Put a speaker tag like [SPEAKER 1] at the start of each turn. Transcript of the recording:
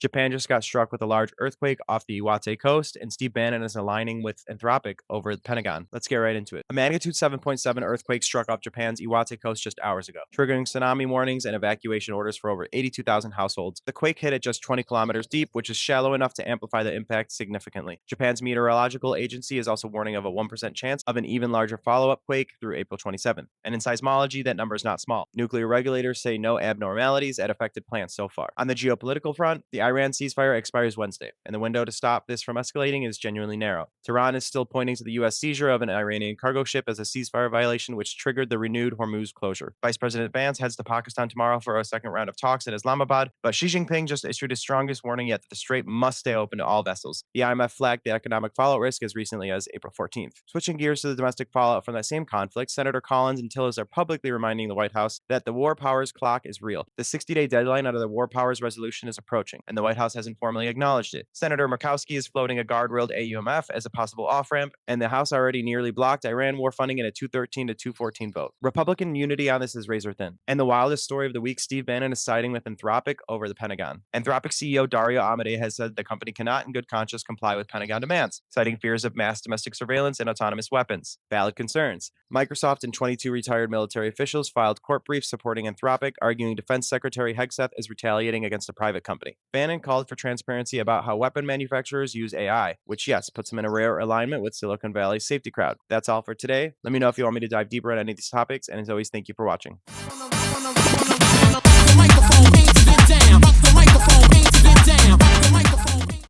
[SPEAKER 1] Japan just got struck with a large earthquake off the Iwate coast, and Steve Bannon is aligning with Anthropic over the Pentagon. Let's get right into it. A magnitude 7.7 earthquake struck off Japan's Iwate coast just hours ago, triggering tsunami warnings and evacuation orders for over 82,000 households. The quake hit at just 20 kilometers deep, which is shallow enough to amplify the impact significantly. Japan's meteorological agency is also warning of a 1% chance of an even larger follow-up quake through April 27th. And in seismology, that number is not small. Nuclear regulators say no abnormalities at affected plants so far. On the geopolitical front, the Iran ceasefire expires Wednesday, and the window to stop this from escalating is genuinely narrow. Tehran is still pointing to the U.S. seizure of an Iranian cargo ship as a ceasefire violation, which triggered the renewed Hormuz closure. Vice President Vance heads to Pakistan tomorrow for a second round of talks in Islamabad, but Xi Jinping just issued his strongest warning yet that the strait must stay open to all vessels. The IMF flagged the economic fallout risk as recently as April 14th. Switching gears to the domestic fallout from that same conflict, Senator Collins and Tillis are publicly reminding the White House that the war powers clock is real. The 60-day deadline under the war powers resolution is approaching, and the White House hasn't formally acknowledged it. Senator Murkowski is floating a guardrailed AUMF as a possible off-ramp, and the House already nearly blocked Iran war funding in a 213 to 214 vote. Republican unity on this is razor thin. And the wildest story of the week, Steve Bannon is siding with Anthropic over the Pentagon. Anthropic CEO Dario Amodei has said the company cannot in good conscience comply with Pentagon demands, citing fears of mass domestic surveillance and autonomous weapons. Valid concerns. Microsoft and 22 retired military officials filed court briefs supporting Anthropic, arguing Defense Secretary Hegseth is retaliating against a private company. Bannon called for transparency about how weapon manufacturers use AI, which, yes, puts them in a rare alignment with Silicon Valley's safety crowd. That's all for today. Let me know if you want me to dive deeper on any of these topics, and as always, thank you for watching.